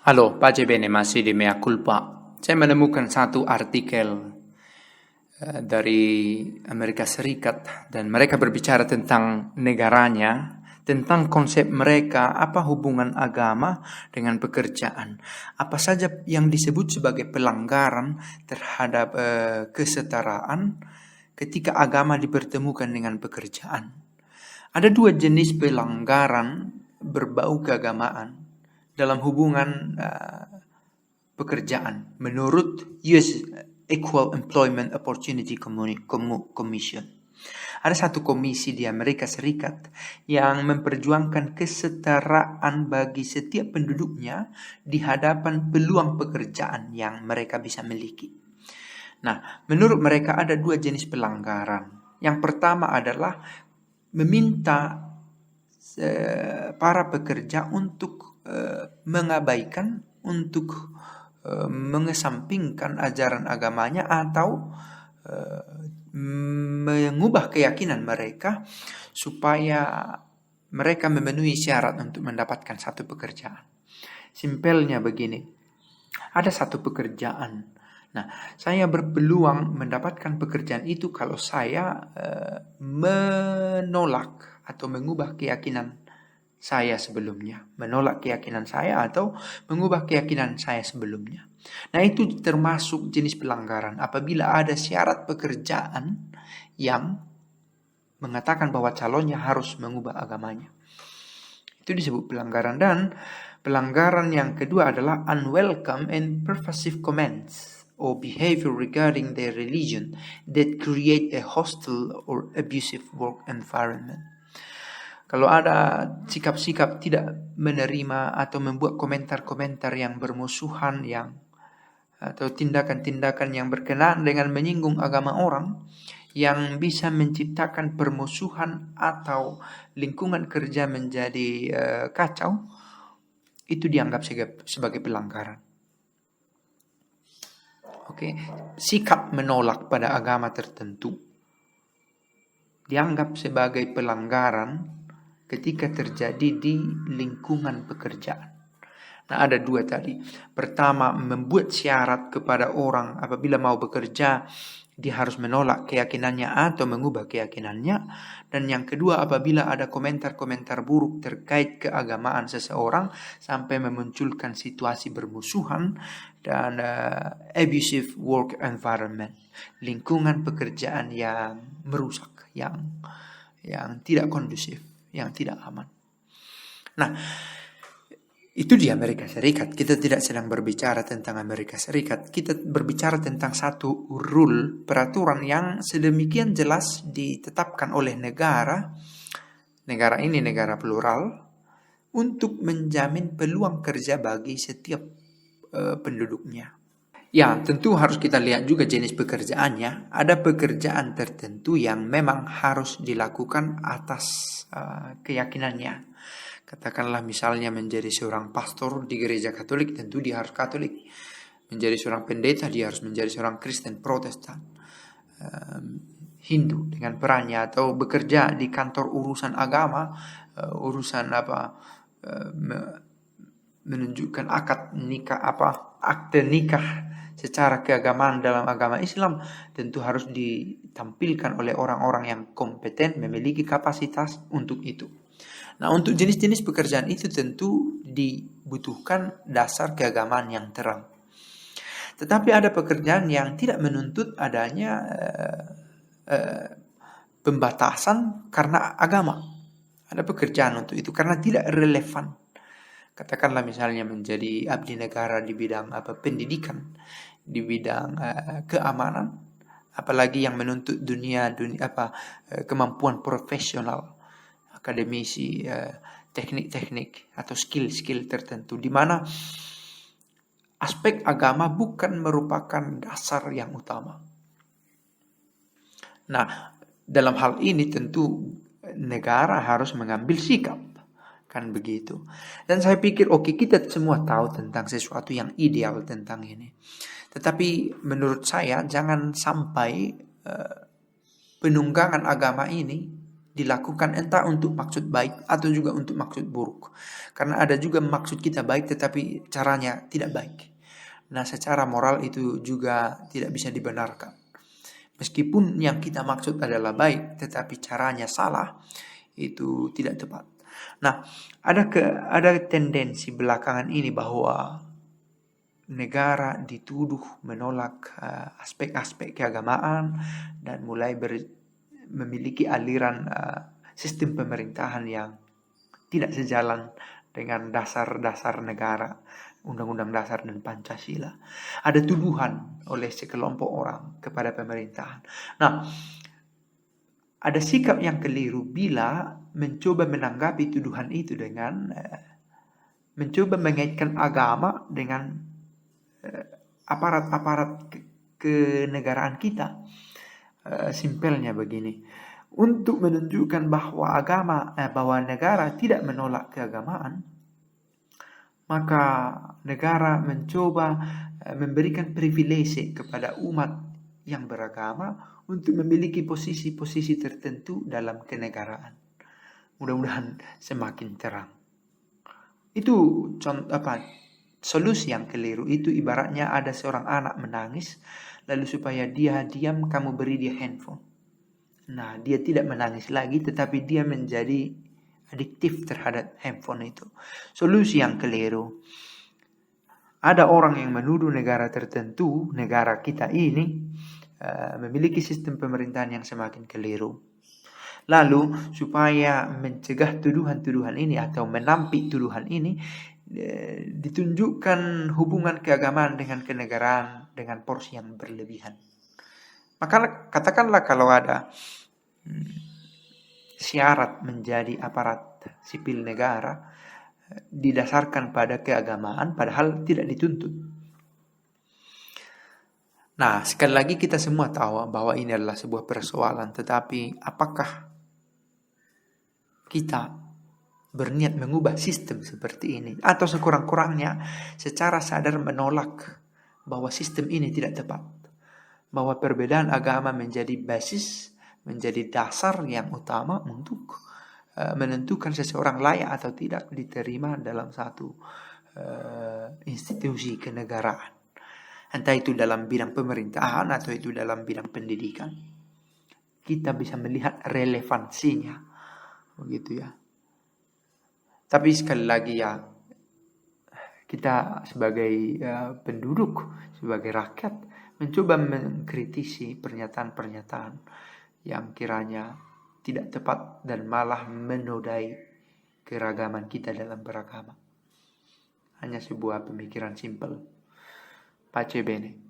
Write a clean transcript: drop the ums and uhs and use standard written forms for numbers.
Halo, pace bene, masih di Mea Culpa. Saya menemukan satu artikel dari Amerika Serikat dan mereka berbicara tentang negaranya, tentang konsep mereka, apa hubungan agama dengan pekerjaan, apa saja yang disebut sebagai pelanggaran terhadap kesetaraan ketika agama dipertemukan dengan pekerjaan. Ada dua jenis pelanggaran berbau keagamaan dalam hubungan pekerjaan menurut US Equal Employment Opportunity Commission. Ada satu komisi di Amerika Serikat yang memperjuangkan kesetaraan bagi setiap penduduknya di hadapan peluang pekerjaan yang mereka bisa miliki. Nah, menurut mereka ada dua jenis pelanggaran. Yang pertama adalah meminta para pekerja untuk mengabaikan, untuk mengesampingkan ajaran agamanya atau mengubah keyakinan mereka supaya mereka memenuhi syarat untuk mendapatkan satu pekerjaan. Simpelnya begini, ada satu pekerjaan. Nah, saya berpeluang mendapatkan pekerjaan itu kalau saya menolak atau mengubah keyakinan saya sebelumnya, menolak keyakinan saya atau mengubah keyakinan saya sebelumnya. Nah, itu termasuk jenis pelanggaran apabila ada syarat pekerjaan yang mengatakan bahwa calonnya harus mengubah agamanya. Itu disebut pelanggaran. Dan pelanggaran yang kedua adalah unwelcome and pervasive comments or behavior regarding their religion that create a hostile or abusive work environment. Kalau ada sikap-sikap tidak menerima atau membuat komentar-komentar yang bermusuhan atau tindakan-tindakan yang berkenaan dengan menyinggung agama orang yang bisa menciptakan permusuhan atau lingkungan kerja menjadi kacau, itu dianggap sebagai pelanggaran. Oke, sikap menolak pada agama tertentu dianggap sebagai pelanggaran ketika terjadi di lingkungan pekerjaan. Nah, ada dua tadi. Pertama, membuat syarat kepada orang apabila mau bekerja, dia harus menolak keyakinannya atau mengubah keyakinannya. Dan yang kedua, apabila ada komentar-komentar buruk terkait keagamaan seseorang sampai memunculkan situasi bermusuhan dan abusive work environment, lingkungan pekerjaan yang merusak, yang tidak kondusif, yang tidak aman. Nah, itu di Amerika Serikat. Kita tidak sedang berbicara tentang Amerika Serikat. Kita berbicara tentang satu rule, peraturan yang sedemikian jelas ditetapkan oleh negara. Negara ini negara plural untuk menjamin peluang kerja bagi setiap penduduknya. Ya, tentu harus kita lihat juga jenis pekerjaannya. Ada pekerjaan tertentu yang memang harus dilakukan atas keyakinannya. Katakanlah misalnya menjadi seorang pastor di gereja Katolik, tentu dia harus Katolik. Menjadi seorang pendeta, dia harus menjadi seorang Kristen Protestan, Hindu dengan perannya, atau bekerja di kantor urusan agama, urusan menunjukkan akad nikah, akte nikah secara keagamaan dalam agama Islam, tentu harus ditampilkan oleh orang-orang yang kompeten, memiliki kapasitas untuk itu. Nah, untuk jenis-jenis pekerjaan itu tentu dibutuhkan dasar keagamaan yang terang. Tetapi ada pekerjaan yang tidak menuntut adanya pembatasan karena agama. Ada pekerjaan untuk itu karena tidak relevan. Katakanlah misalnya menjadi abdi negara di bidang pendidikan, di bidang keamanan, apalagi yang menuntut kemampuan profesional, akademisi, teknik-teknik atau skill-skill tertentu, di mana aspek agama bukan merupakan dasar yang utama. Nah, dalam hal ini tentu negara harus mengambil sikap, kan begitu. Dan saya pikir kita semua tahu tentang sesuatu yang ideal tentang ini. Tetapi menurut saya jangan sampai penunggangan agama ini dilakukan entah untuk maksud baik atau juga untuk maksud buruk. Karena ada juga maksud kita baik tetapi caranya tidak baik. Nah, secara moral itu juga tidak bisa dibenarkan. Meskipun yang kita maksud adalah baik tetapi caranya salah, itu tidak tepat. Nah, ada tendensi belakangan ini bahwa negara dituduh menolak aspek-aspek keagamaan dan mulai memiliki aliran sistem pemerintahan yang tidak sejalan dengan dasar-dasar negara, Undang-Undang Dasar dan Pancasila. Ada tuduhan oleh sekelompok orang kepada pemerintahan. Nah, ada sikap yang keliru bila mencoba menanggapi tuduhan itu dengan mencoba mengaitkan agama dengan aparat-aparat kenegaraan kita. Simpelnya begini, untuk menunjukkan bahwa negara tidak menolak keagamaan, maka negara mencoba memberikan privilege kepada umat yang beragama untuk memiliki posisi-posisi tertentu dalam kenegaraan. Mudah-mudahan semakin terang. Itu solusi yang keliru. Itu ibaratnya ada seorang anak menangis, lalu supaya dia diam kamu beri dia handphone. Nah, dia tidak menangis lagi tetapi dia menjadi adiktif terhadap handphone itu. Solusi yang keliru. Ada orang yang menuduh negara tertentu, negara kita ini memiliki sistem pemerintahan yang semakin keliru. Lalu supaya mencegah tuduhan-tuduhan ini atau menampik tuduhan ini, ditunjukkan hubungan keagamaan dengan kenegaraan dengan porsi yang berlebihan. Maka katakanlah kalau ada syarat menjadi aparat sipil negara didasarkan pada keagamaan padahal tidak dituntut. Nah, sekali lagi kita semua tahu bahwa ini adalah sebuah persoalan, tetapi apakah kita berniat mengubah sistem seperti ini atau sekurang-kurangnya secara sadar menolak bahwa sistem ini tidak tepat, bahwa perbedaan agama menjadi basis, menjadi dasar yang utama untuk menentukan seseorang layak atau tidak diterima dalam satu institusi kenegaraan, entah itu dalam bidang pemerintahan atau itu dalam bidang pendidikan. Kita bisa melihat relevansinya, begitu ya. Tapi sekali lagi ya, kita sebagai penduduk, sebagai rakyat, mencoba mengkritisi pernyataan-pernyataan yang kiranya tidak tepat dan malah menodai keragaman kita dalam beragama. Hanya sebuah pemikiran simpel. Pace bene.